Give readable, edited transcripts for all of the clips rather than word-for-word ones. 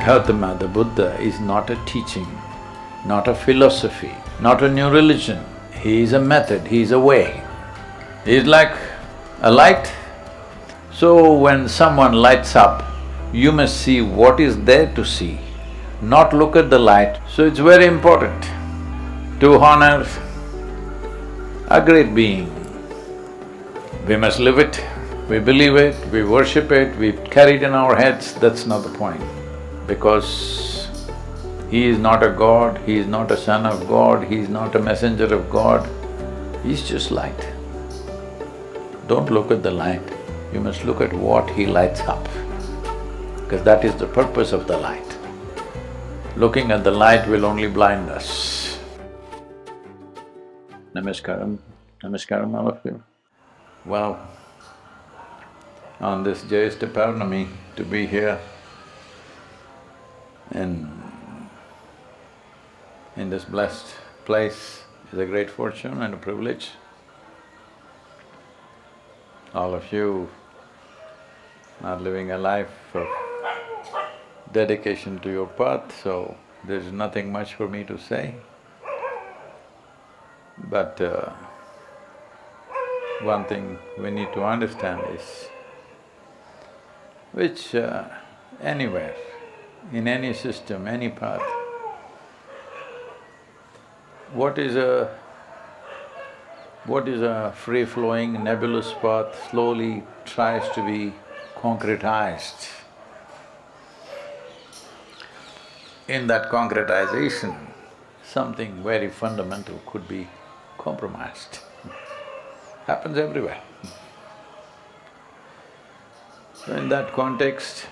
Gautama, the Buddha, is not a teaching, not a philosophy, not a new religion. He is a method, he is a way. He is like a light. So when someone lights up, you must see what is there to see, not look at the light. So it's very important to honor a great being. We must live it, we believe it, we worship it, we carry it in our heads, that's not the point. Because he is not a god, he is not a son of God, he is not a messenger of God, he's just light. Don't look at the light, you must look at what he lights up, because that is the purpose of the light. Looking at the light will only blind us. Namaskaram, namaskaram all of you. Well, on this Jayashtha Purnami, to be here in this blessed place is a great fortune and a privilege. All of you are living a life of dedication to your path, so there's nothing much for me to say. But one thing we need to understand is, which anywhere, in any system, any path, what is a free-flowing, nebulous path slowly tries to be concretized. In that concretization, something very fundamental could be compromised. Happens everywhere. So in that context,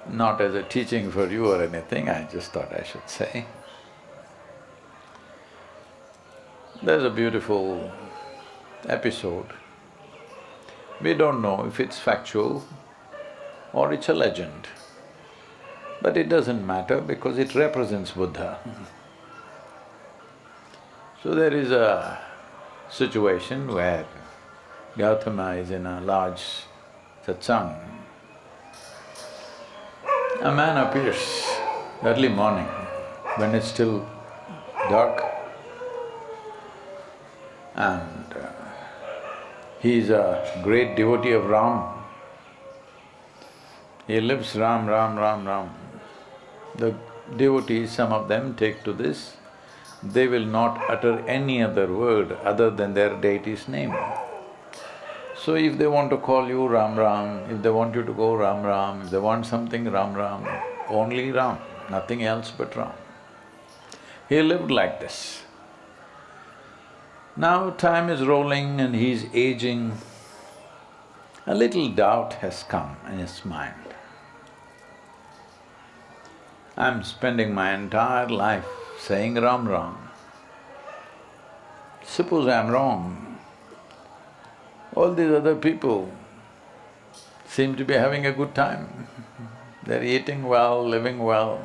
not as a teaching for you or anything, I just thought I should say, there's a beautiful episode. We don't know if it's factual or it's a legend, but it doesn't matter because it represents Buddha. So there is a situation where Gautama is in a large satsang. A man appears early morning when it's still dark, and he is a great devotee of Ram. He lives Ram, Ram, Ram, Ram. The devotees, some of them take to this, they will not utter any other word other than their deity's name. So if they want to call you Ram Ram, if they want you to go Ram Ram, if they want something Ram Ram, only Ram, nothing else but Ram. He lived like this. Now time is rolling and he's aging. A little doubt has come in his mind. I'm spending my entire life saying Ram Ram. Suppose I'm wrong. All these other people seem to be having a good time. They're eating well, living well.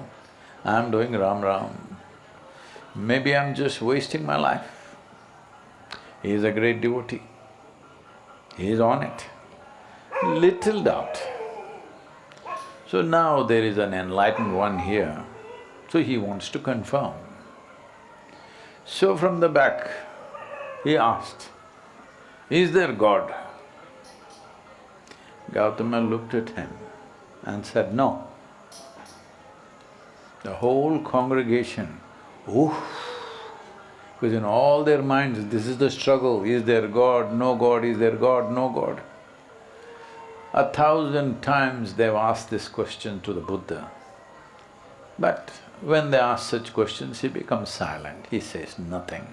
I'm doing Ram Ram. Maybe I'm just wasting my life. He is a great devotee. He is on it. Little doubt. So now there is an enlightened one here, so he wants to confirm. So from the back, he asked, "Is there God?" Gautama looked at him and said, "No." The whole congregation, oof, because in all their minds, this is the struggle, is there God, no God, is there God, no God. 1,000 times they've asked this question to the Buddha. But when they ask such questions, he becomes silent, he says nothing.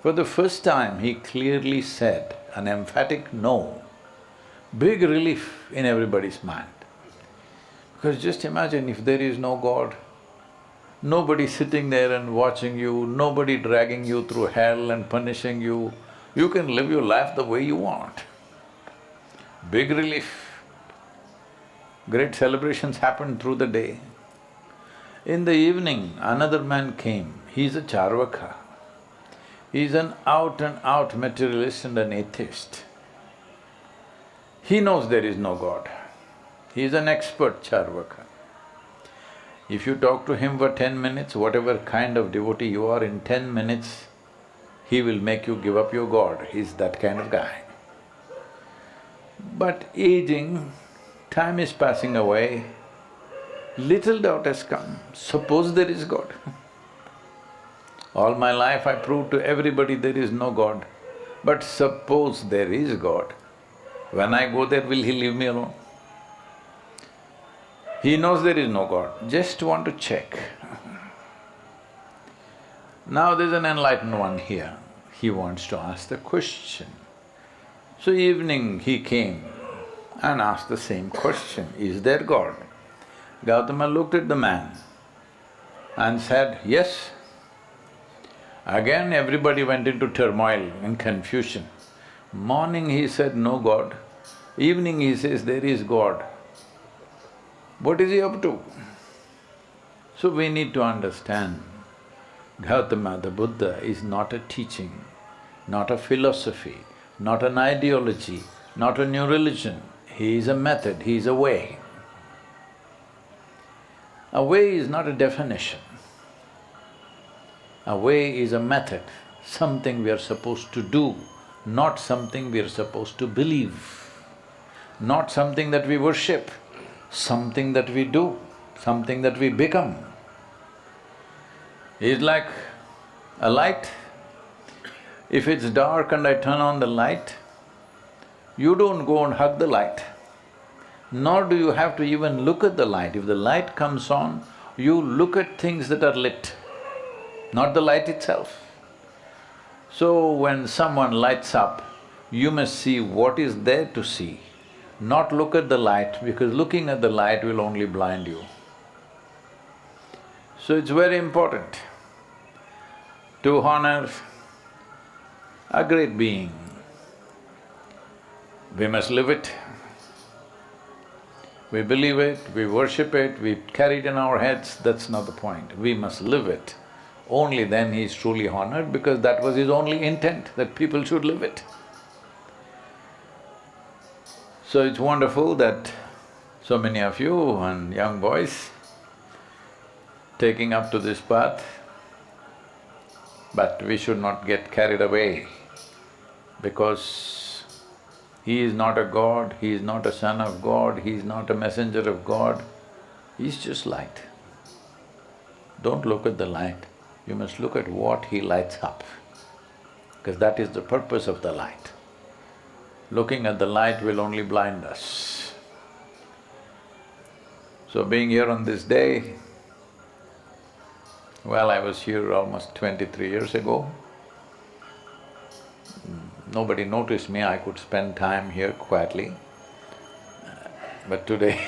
For the first time, he clearly said an emphatic no. Big relief in everybody's mind. Because just imagine if there is no God, nobody sitting there and watching you, nobody dragging you through hell and punishing you, you can live your life the way you want. Big relief. Great celebrations happened through the day. In the evening, another man came, he's a Charvaka. He's an out-and-out materialist and an atheist. He knows there is no God. He is an expert charvaka. If you talk to him for 10 minutes, whatever kind of devotee you are, in 10 minutes, he will make you give up your God. He's that kind of guy. But aging, time is passing away, little doubt has come. Suppose there is God. All my life I proved to everybody there is no God. But suppose there is God, when I go there, will he leave me alone? He knows there is no God, just want to check. Now there's an enlightened one here, he wants to ask the question. So evening he came and asked the same question, is there God? Gautama looked at the man and said, yes. Again everybody went into turmoil and confusion. Morning he said, no God. Evening he says, there is God. What is he up to? So we need to understand, Gautama the Buddha is not a teaching, not a philosophy, not an ideology, not a new religion. He is a method, he is a way. A way is not a definition. A way is a method, something we are supposed to do, not something we are supposed to believe, not something that we worship, something that we do, something that we become. It's like a light. If it's dark and I turn on the light, you don't go and hug the light, nor do you have to even look at the light. If the light comes on, you look at things that are lit, not the light itself. So when someone lights up, you must see what is there to see, not look at the light, because looking at the light will only blind you. So it's very important to honor a great being. We must live it. We believe it, we worship it, we carry it in our heads, that's not the point. We must live it. Only then he is truly honored, because that was his only intent, that people should live it. So it's wonderful that so many of you and young boys taking up to this path, but we should not get carried away, because he is not a God, he is not a son of God, he is not a messenger of God, he is just light. Don't look at the light, you must look at what he lights up, because that is the purpose of the light. Looking at the light will only blind us. So being here on this day, well, I was here almost 23 years ago. Nobody noticed me, I could spend time here quietly. But today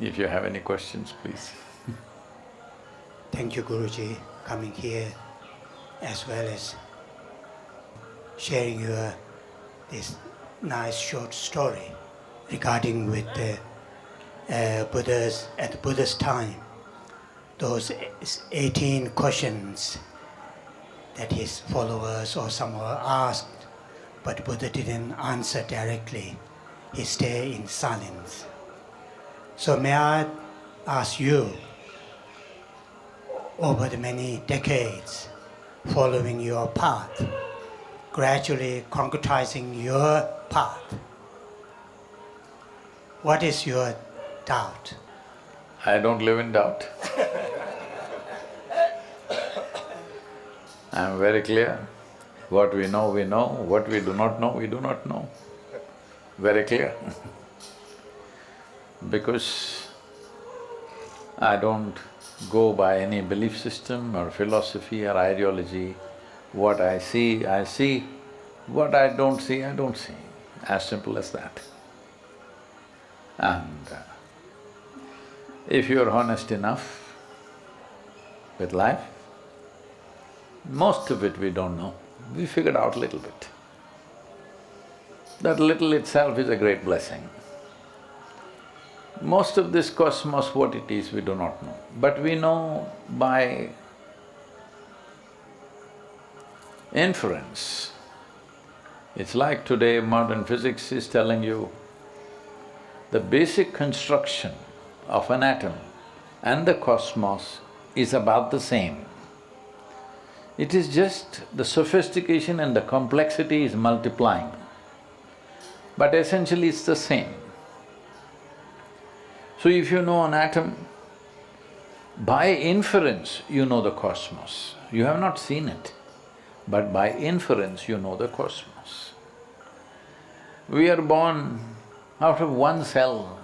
if you have any questions, please. Thank you, Guruji, coming here as well as sharing your this nice short story regarding with the Buddha's, at Buddha's time, those 18 questions that his followers or someone asked, but Buddha didn't answer directly. He stayed in silence. So may I ask you, over the many decades following your path, gradually concretizing your path, what is your doubt? I don't live in doubt. I am very clear. What we know, what we do not know, we do not know. Very clear. Because I don't go by any belief system or philosophy or ideology. What I see, I see. What I don't see, I don't see. As simple as that. And if you're honest enough with life, most of it we don't know. We figured out a little bit. That little itself is a great blessing. Most of this cosmos, what it is, we do not know. But we know by inference It's like today modern physics is telling you the basic construction of an atom and the cosmos is about the same. It is just the sophistication and the complexity is multiplying, but essentially it's the same. So if you know an atom, by inference you know the cosmos. You have not seen it, but by inference you know the cosmos. We are born out of one cell.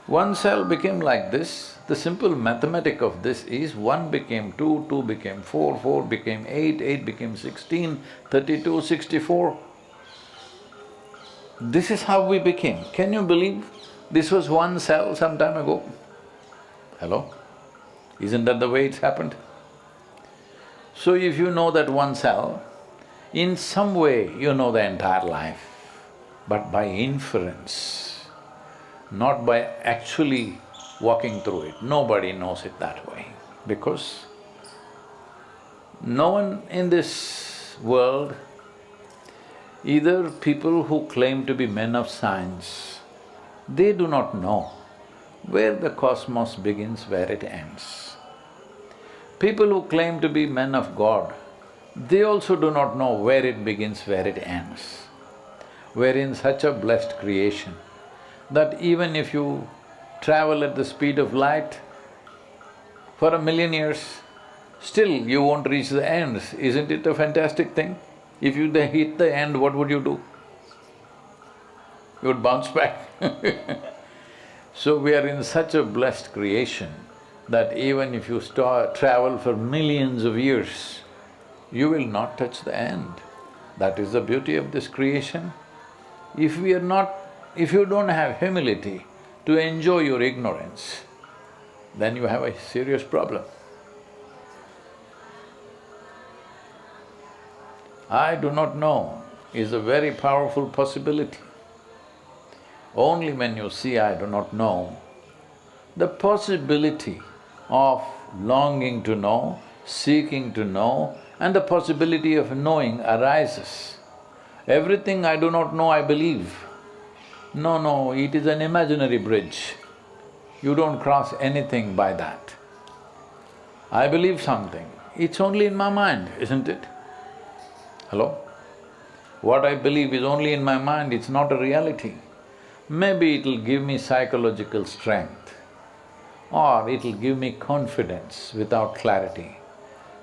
One cell became like this. The simple mathematic of this is 1 became 2, 2 became 4, 4 became 8, 8 became 16, 32, 64. This is how we became. Can you believe this was one cell some time ago? Hello? Isn't that the way it's happened? So if you know that one cell, in some way you know the entire life, but by inference, not by actually walking through it. Nobody knows it that way, because no one in this world, either people who claim to be men of science, they do not know where the cosmos begins, where it ends. People who claim to be men of God, they also do not know where it begins, where it ends. We're in such a blessed creation that even if you travel at the speed of light for 1,000,000 years, still you won't reach the ends. Isn't it a fantastic thing? If you hit the end, what would you do? You would bounce back So we are in such a blessed creation that even if you travel for millions of years, you will not touch the end. That is the beauty of this creation. If you don't have humility to enjoy your ignorance, then you have a serious problem. I do not know is a very powerful possibility. Only when you see I do not know, the possibility of longing to know, seeking to know, and the possibility of knowing arises. Everything I do not know, I believe. No, it is an imaginary bridge. You don't cross anything by that. I believe something, it's only in my mind, isn't it? Hello? What I believe is only in my mind, it's not a reality. Maybe it'll give me psychological strength, or it'll give me confidence without clarity.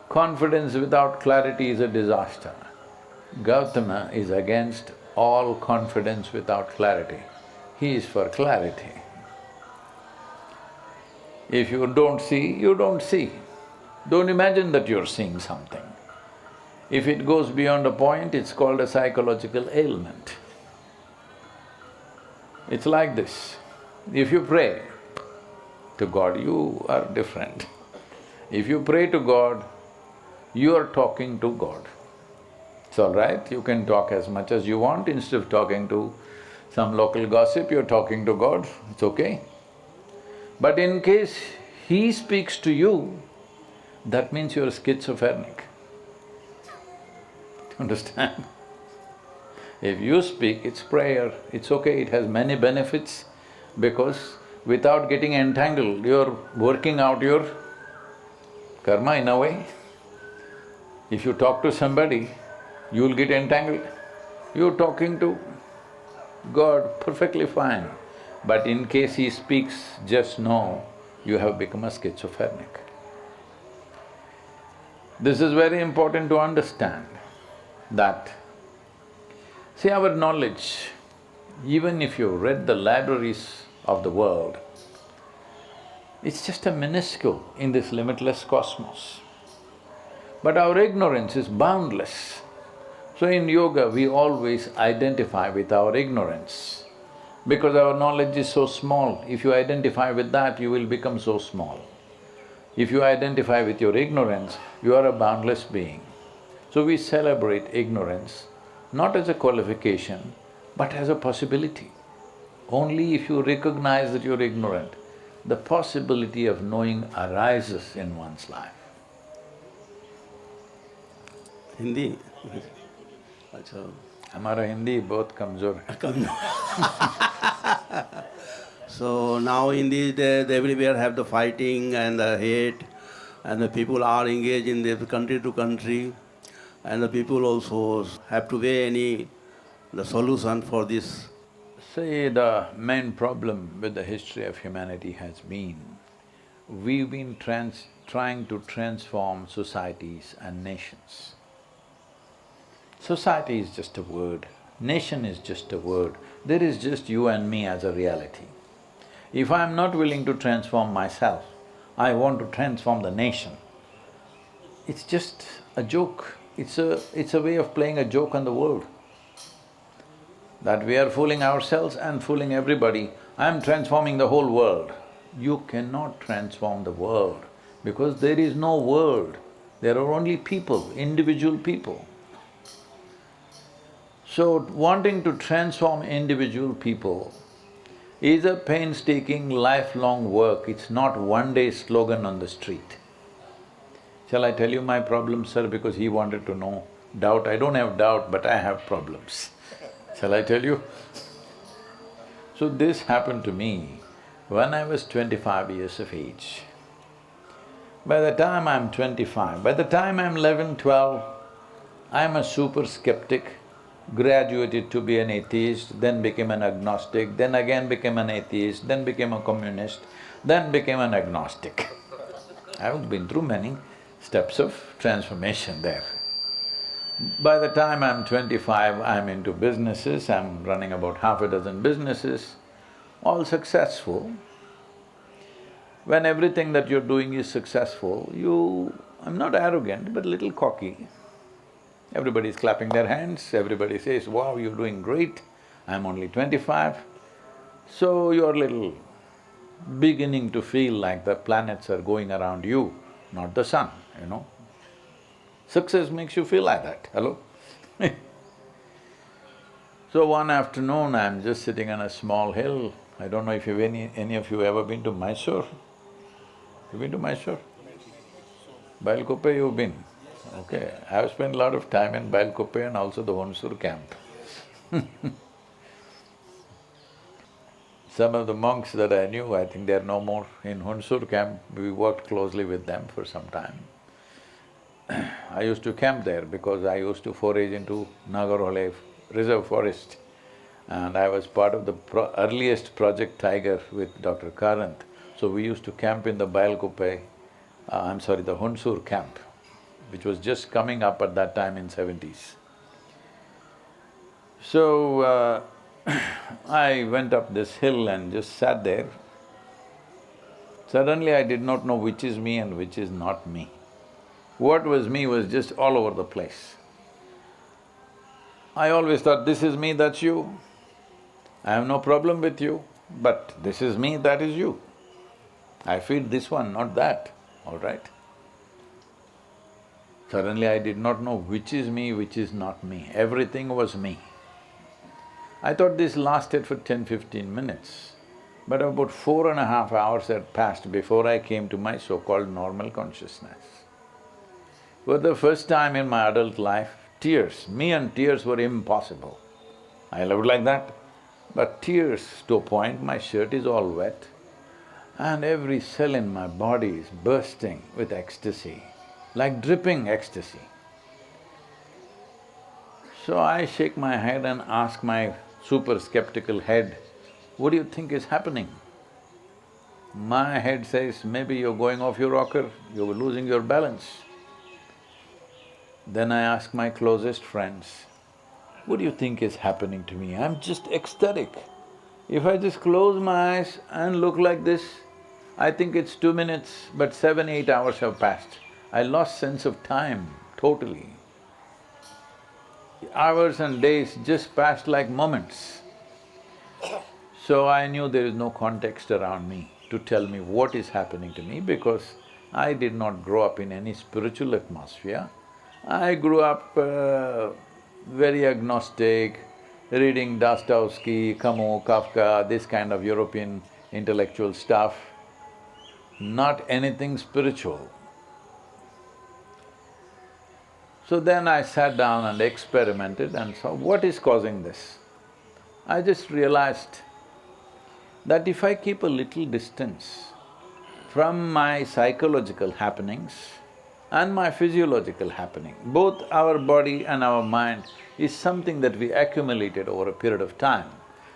Confidence without clarity is a disaster. Gautama is against all confidence without clarity. He is for clarity. If you don't see, you don't see. Don't imagine that you're seeing something. If it goes beyond a point, it's called a psychological ailment. It's like this. If you pray to God, you are different. If you pray to God, you are talking to God. It's all right, you can talk as much as you want. Instead of talking to some local gossip, you're talking to God, it's okay. But in case He speaks to you, that means you're schizophrenic. Understand? If you speak, it's prayer, it's okay, it has many benefits, because without getting entangled, you're working out your karma in a way. If you talk to somebody, you'll get entangled. You're talking to God, perfectly fine. But in case He speaks, just know you have become a schizophrenic. This is very important to understand, that see, our knowledge, even if you read the libraries of the world, it's just a minuscule in this limitless cosmos. But our ignorance is boundless. So in yoga, we always identify with our ignorance. Because our knowledge is so small, if you identify with that, you will become so small. If you identify with your ignorance, you are a boundless being. So we celebrate ignorance, not as a qualification, but as a possibility. Only if you recognize that you're ignorant, the possibility of knowing arises in one's life. Hindi. अच्छा। हमारा हिंदी बहुत कमजोर है। So now in these days, everywhere have the fighting and the hate, and the people are engaged in the country to country, and the people also have to weigh the solution for this. See, the main problem with the history of humanity has been, we've been trying to transform societies and nations. Society is just a word, nation is just a word, there is just you and me as a reality. If I'm not willing to transform myself, I want to transform the nation. It's just a joke, it's a way of playing a joke on the world. That we are fooling ourselves and fooling everybody, I'm transforming the whole world. You cannot transform the world because there is no world, there are only people, individual people. So, wanting to transform individual people is a painstaking, lifelong work, it's not one-day slogan on the street. Shall I tell you my problem, sir, because he wanted to know doubt? I don't have doubt, but I have problems. Shall I tell you? So this happened to me when I was 25 years of age. By the time I'm 25, by the time I'm 11, 12, I'm a super skeptic, graduated to be an atheist, then became an agnostic, then again became an atheist, then became a communist, then became an agnostic. I've been through many steps of transformation there. By the time I'm 25, I'm into businesses, I'm running about half a dozen businesses, all successful. When everything that you're doing is successful, I'm not arrogant, but little cocky. Everybody's clapping their hands, everybody says, wow, you're doing great, I'm only 25. So you're little beginning to feel like the planets are going around you, not the sun, you know. Success makes you feel like that, hello? So one afternoon, I'm just sitting on a small hill. I don't know if any of you ever been to Mysore? You been to Mysore? Bailkope you've been? Okay, I've spent a lot of time in Bailkope and also the Hunsur camp. Some of the monks that I knew, I think they're no more in Hunsur camp, we worked closely with them for some time. I used to camp there because I used to forage into Nagarhole reserve forest, and I was part of the earliest Project Tiger with Dr. Karant. So we used to camp in the Bailkope, the Hunsur camp, which was just coming up at that time in 70s. So, I went up this hill and just sat there. Suddenly I did not know which is me and which is not me. What was me was just all over the place. I always thought, this is me, that's you. I have no problem with you, but this is me, that is you. I feed this one, not that, all right? Suddenly I did not know which is me, which is not me. Everything was me. I thought this lasted for 10-15 minutes, but about 4.5 hours had passed before I came to my so-called normal consciousness. For the first time in my adult life, tears, me and tears were impossible. I loved like that, but tears to a point, my shirt is all wet, and every cell in my body is bursting with ecstasy, like dripping ecstasy. So I shake my head and ask my super skeptical head, what do you think is happening? My head says, maybe you're going off your rocker, you're losing your balance. Then I ask my closest friends, what do you think is happening to me? I'm just ecstatic. If I just close my eyes and look like this, I think it's 2 minutes, but 7-8 hours have passed. I lost sense of time totally. Hours and days just passed like moments. So I knew there is no context around me to tell me what is happening to me because I did not grow up in any spiritual atmosphere. I grew up very agnostic, reading Dostoevsky, Camus, Kafka, this kind of European intellectual stuff, not anything spiritual. So then I sat down and experimented and saw what is causing this. I just realized that if I keep a little distance from my psychological happenings and my physiological happening, both our body and our mind is something that we accumulated over a period of time.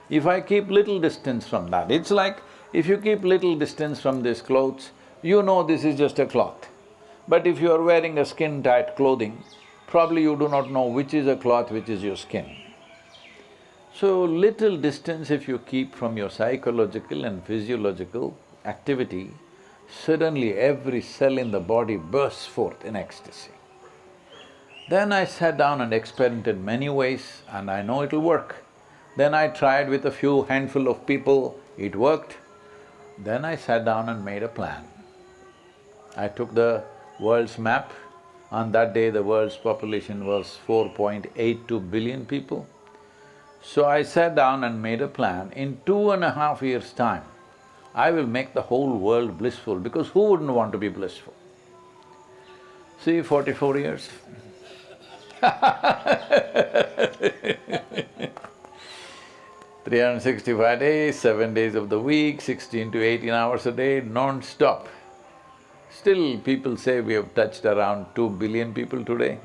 If I keep little distance from that, it's like if you keep little distance from these clothes, you know this is just a cloth. But if you are wearing a skin-tight clothing, probably you do not know which is a cloth, which is your skin. So little distance if you keep from your psychological and physiological activity, suddenly every cell in the body bursts forth in ecstasy. Then I sat down and experimented many ways and I know it'll work. Then I tried with a few handful of people, it worked. Then I sat down and made a plan. I took the world's map. On that day, the world's population was 4.82 billion people. So I sat down and made a plan, in 2.5 years' time, I will make the whole world blissful, because who wouldn't want to be blissful? See, 44 years 365 days, 7 days of the week, 16 to 18 hours a day, non-stop. Still, people say we have touched around 2 billion people today.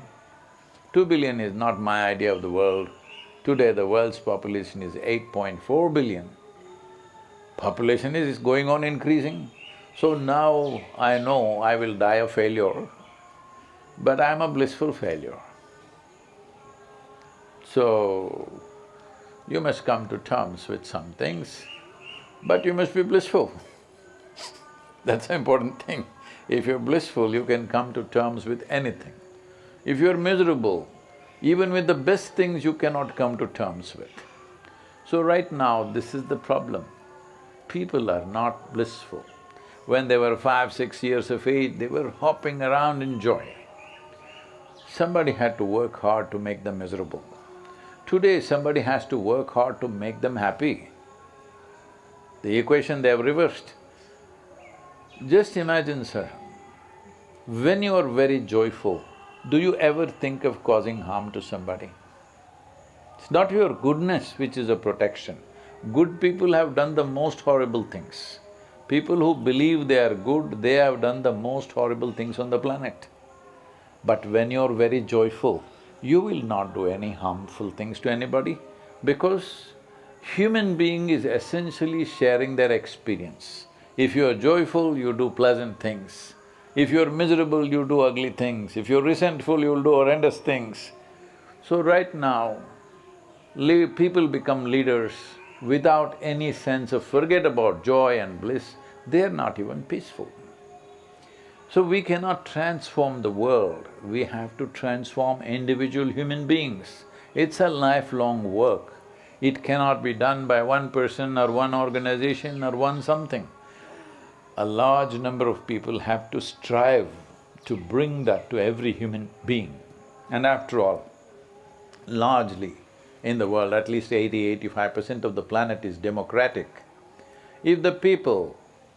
2 billion is not my idea of the world. Today the world's population is 8.4 billion. Population is going on increasing. So now I know I will die a failure, but I am a blissful failure. So, you must come to terms with some things, but you must be blissful. That's the important thing. If you're blissful, you can come to terms with anything. If you're miserable, even with the best things you cannot come to terms with. So right now, this is the problem. People are not blissful. When they were 5, 6 years of age, they were hopping around in joy. Somebody had to work hard to make them miserable. Today, somebody has to work hard to make them happy. The equation they have reversed. Just imagine, sir, when you are very joyful, do you ever think of causing harm to somebody? It's not your goodness which is a protection. Good people have done the most horrible things. People who believe they are good, they have done the most horrible things on the planet. But when you're very joyful, you will not do any harmful things to anybody, because human being is essentially sharing their experience. If you are joyful, you do pleasant things. If you're miserable, you do ugly things. If you're resentful, you'll do horrendous things. So right now, people become leaders without any sense of forget about joy and bliss, they're not even peaceful. So we cannot transform the world, we have to transform individual human beings. It's a lifelong work. It cannot be done by one person or one organization or one something. A large number of people have to strive to bring that to every human being. And after all, largely in the world, at least 80–85% of the planet is democratic. If the people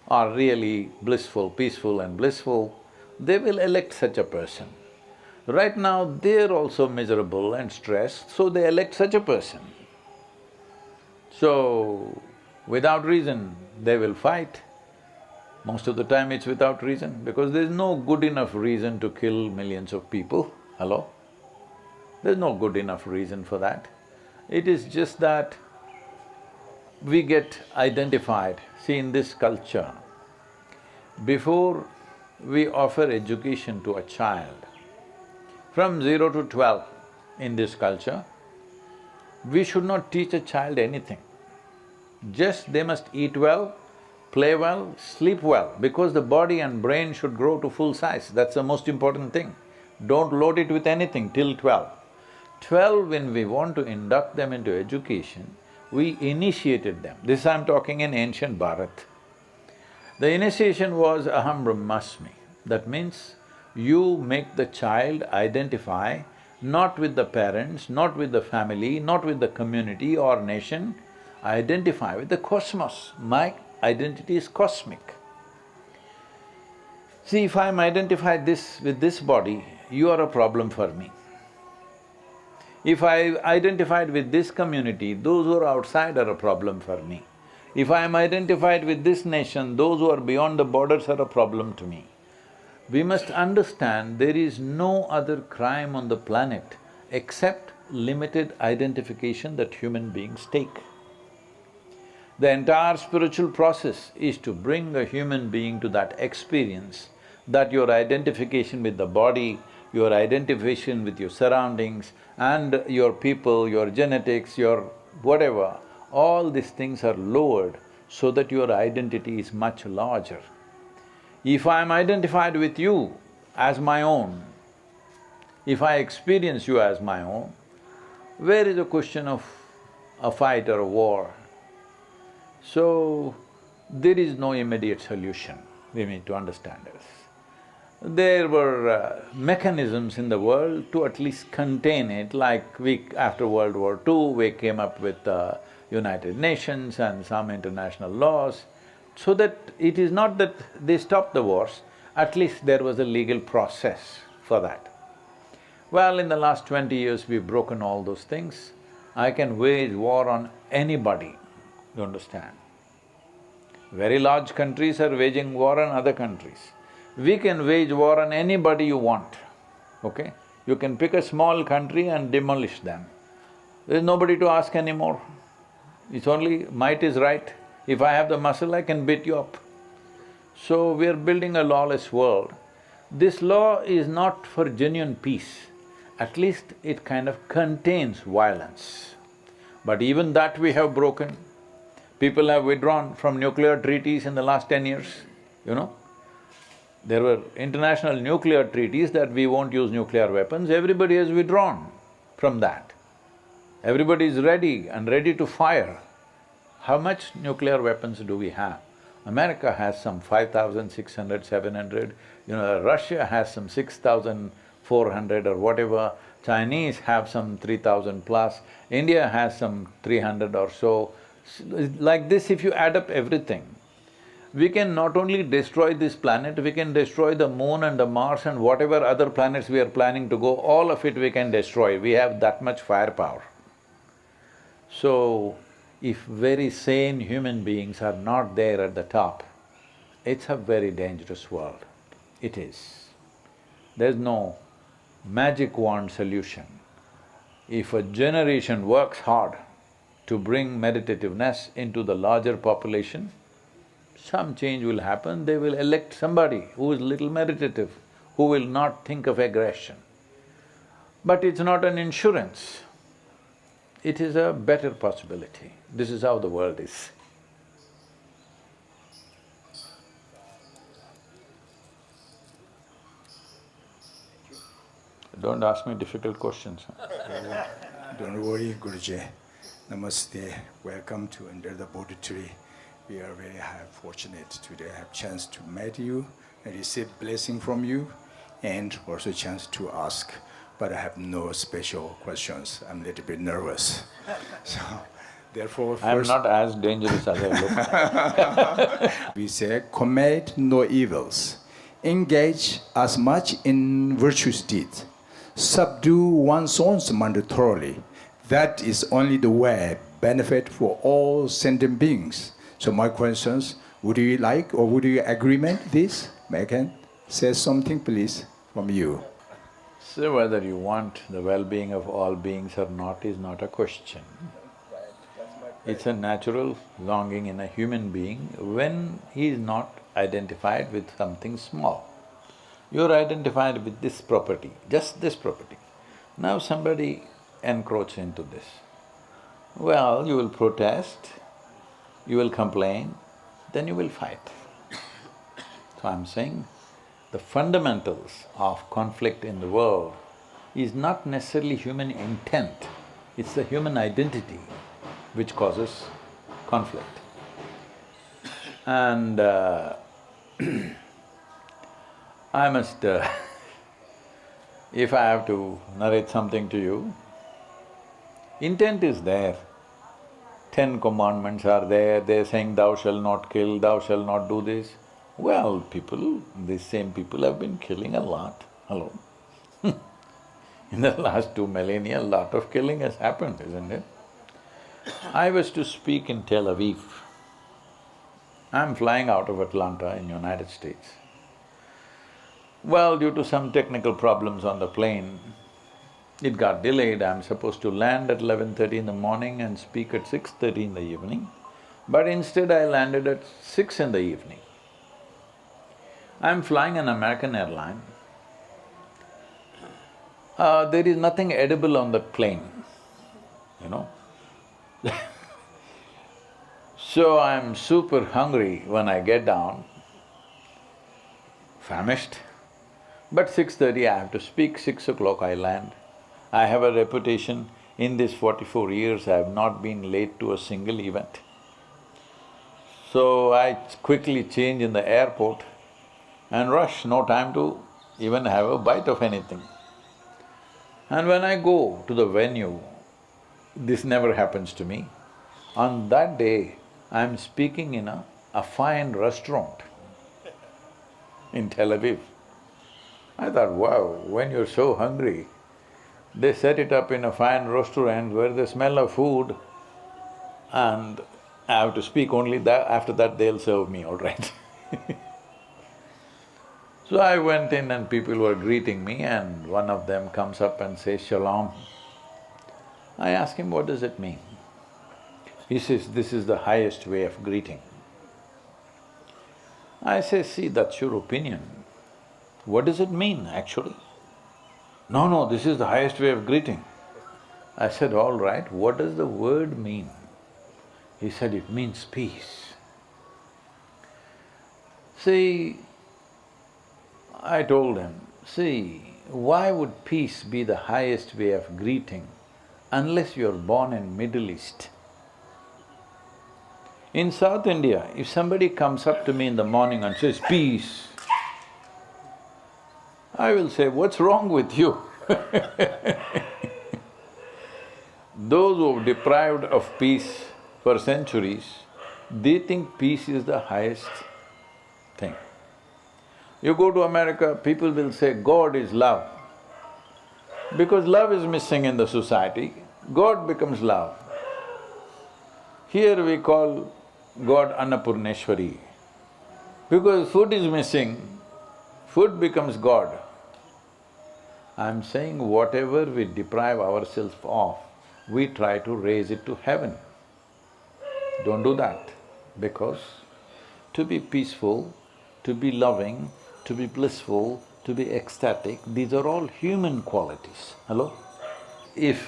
are really blissful, peaceful and blissful, they will elect such a person. Right now, they're also miserable and stressed, so they elect such a person. So, without reason, they will fight. Most of the time it's without reason, because there's no good enough reason to kill millions of people. Hello? There's no good enough reason for that. It is just that we get identified. See, in this culture, before we offer education to a child, from 0 to 12 in this culture, we should not teach a child anything. Just they must eat well, play well, sleep well, because the body and brain should grow to full size, that's the most important thing. Don't load it with anything till 12. 12, when we want to induct them into education, we initiated them. This I'm talking in ancient Bharat. The initiation was Aham Brahmasmi. That means you make the child identify not with the parents, not with the family, not with the community or nation, identify with the cosmos. My identity is cosmic. See, if I'm identified with this body, you are a problem for me. If I identified with this community, those who are outside are a problem for me. If I am identified with this nation, those who are beyond the borders are a problem to me. We must understand there is no other crime on the planet except limited identification that human beings take. The entire spiritual process is to bring a human being to that experience that your identification with the body, your identification with your surroundings and your people, your genetics, your whatever, all these things are lowered so that your identity is much larger. If I am identified with you as my own, if I experience you as my own, where is the question of a fight or a war? So, there is no immediate solution, we need to understand this. There were mechanisms in the world to at least contain it, like after World War II, we came up with United Nations and some international laws, so that it is not that they stopped the wars, at least there was a legal process for that. Well, in the last 20 years we've broken all those things. I can wage war on anybody, you understand? Very large countries are waging war on other countries. We can wage war on anybody you want, okay? You can pick a small country and demolish them. There's nobody to ask anymore. It's only might is right. If I have the muscle, I can beat you up. So we are building a lawless world. This law is not for genuine peace, at least it kind of contains violence. But even that we have broken. People have withdrawn from nuclear treaties in the last 10 years, you know. There were international nuclear treaties that we won't use nuclear weapons, everybody has withdrawn from that. Everybody is ready and ready to fire. How much nuclear weapons do we have? America has some 5,600, 700, Russia has some 6,400 or whatever, Chinese have some 3,000 plus, India has some 300 or so. Like this, if you add up everything, we can not only destroy this planet, we can destroy the moon and the Mars and whatever other planets we are planning to go, all of it we can destroy, we have that much firepower. So, if very sane human beings are not there at the top, it's a very dangerous world. It is. There's no magic wand solution. If a generation works hard to bring meditativeness into the larger population, some change will happen, they will elect somebody who is little meditative, who will not think of aggression. But it's not an insurance, it is a better possibility. This is how the world is. Don't ask me difficult questions. Don't worry, Guruji. Namaste. Welcome to Under the Bodhi Tree. We are very fortunate today have chance to meet you and receive blessing from you, and also chance to ask. But I have no special questions. I'm a little bit nervous. So, therefore, first I'm not as dangerous as I look. we say, commit no evils, engage as much in virtuous deeds, subdue one's own mind thoroughly. That is only the way benefit for all sentient beings. So my questions, would you like or would you agreement this? I can say something please from you. So whether you want the well-being of all beings or not is not a question. It's a natural longing in a human being when he is not identified with something small. You're identified with this property, just this property. Now somebody encroaches into this. Well, you will protest, you will complain, then you will fight. So I'm saying, the fundamentals of conflict in the world is not necessarily human intent, it's the human identity which causes conflict. And I must if I have to narrate something to you, intent is there. 10 commandments are there, they're saying thou shalt not kill, thou shalt not do this. Well, these same people have been killing a lot, hello. In the last 2 millennia, a lot of killing has happened, isn't it? I was to speak in Tel Aviv. I'm flying out of Atlanta in United States. Well, due to some technical problems on the plane, it got delayed. I'm supposed to land at 11:30 in the morning and speak at 6:30 in the evening, but instead I landed at 6 in the evening. I'm flying an American airline. There is nothing edible on that plane, you know. So I'm super hungry when I get down, famished. But 6:30 I have to speak, 6 o'clock I land. I have a reputation, in these 44 years I have not been late to a single event. So I quickly change in the airport and rush, no time to even have a bite of anything. And when I go to the venue, this never happens to me. On that day, I'm speaking in a fine restaurant in Tel Aviv. I thought, wow, when you're so hungry, they set it up in a fine restaurant where they smell of food and I have to speak only that, after that they'll serve me, all right. So I went in and people were greeting me and one of them comes up and says, "Shalom." I ask him, what does it mean? He says, "This is the highest way of greeting." I say, "See, that's your opinion. What does it mean actually?" No, this is the highest way of greeting." I said, "All right, what does the word mean?" He said, "It means peace." See, I told him, see, why would peace be the highest way of greeting unless you're born in Middle East? In South India, if somebody comes up to me in the morning and says, "Peace," I will say, "What's wrong with you?" Those who are deprived of peace for centuries, they think peace is the highest thing. You go to America, people will say, "God is love." Because love is missing in the society, God becomes love. Here we call God Annapurneshwari. Because food is missing, food becomes God. I'm saying whatever we deprive ourselves of, we try to raise it to heaven. Don't do that, because to be peaceful, to be loving, to be blissful, to be ecstatic, these are all human qualities. Hello? If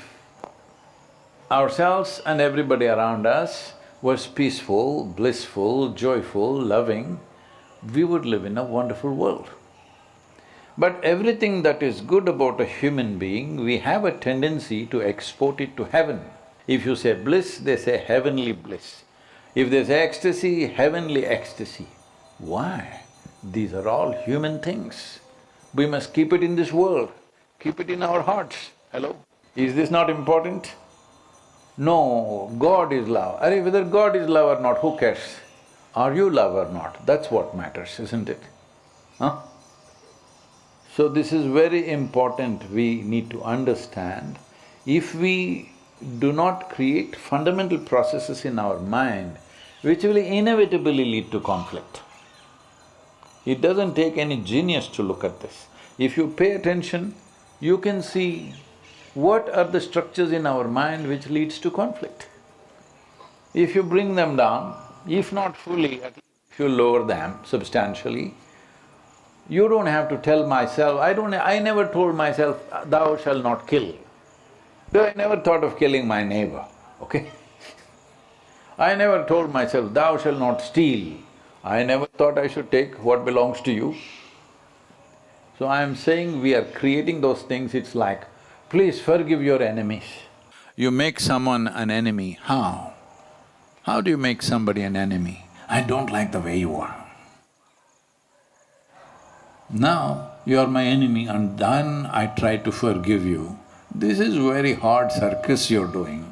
ourselves and everybody around us was peaceful, blissful, joyful, loving, we would live in a wonderful world. But everything that is good about a human being, we have a tendency to export it to heaven. If you say bliss, they say heavenly bliss. If they say ecstasy, heavenly ecstasy. Why? These are all human things. We must keep it in this world, keep it in our hearts. Hello? Is this not important? No, God is love. Arey, whether God is love or not, who cares? Are you love or not? That's what matters, isn't it? Huh? So this is very important, we need to understand. If we do not create fundamental processes in our mind, which will inevitably lead to conflict. It doesn't take any genius to look at this. If you pay attention, you can see what are the structures in our mind which leads to conflict. If you bring them down, if not fully, at least if you lower them substantially, you don't have to tell myself, I never told myself, "Thou shalt not kill." Though I never thought of killing my neighbor, okay? I never told myself, "Thou shalt not steal." I never thought I should take what belongs to you. So I am saying we are creating those things, it's like, please forgive your enemies. You make someone an enemy, how? How do you make somebody an enemy? "I don't like the way you are." Now you are my enemy and then I try to forgive you. This is very hard circus you're doing.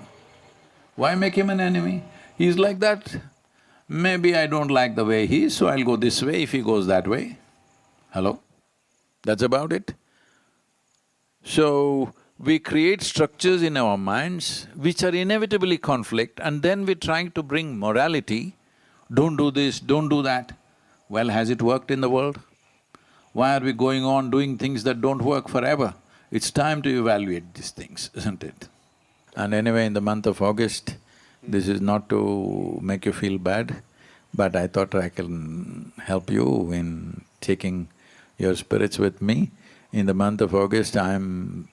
Why make him an enemy? He's like that. Maybe I don't like the way he is, so I'll go this way if he goes that way. Hello? That's about it. So, we create structures in our minds which are inevitably conflict, and then we're trying to bring morality, don't do this, don't do that. Well, has it worked in the world? Why are we going on doing things that don't work forever? It's time to evaluate these things, isn't it? And anyway, in the month of August, this is not to make you feel bad, but I thought I can help you in taking your spirits with me. In the month of August, I'm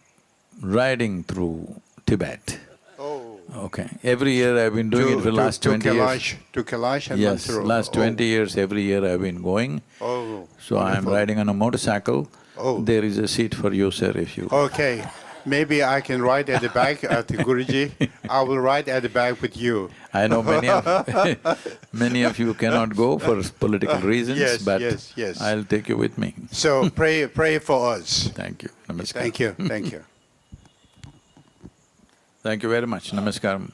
riding through Tibet. Oh. Okay. Every year I've been doing it for the last 20 years. To Kailash and Yes, Mansarovar. last 20 years, every year I've been going. Oh, So I'm wonderful. riding on a motorcycle. Oh. There is a seat for you, sir, if you… Okay, maybe I can ride at the back at the Guruji. I will ride at the back with you. I know many of you cannot go for political reasons, Yes, but yes. I'll take you with me. So pray for us. Thank you. Namaskar. Thank you, thank you. Thank you very much. Namaskaram.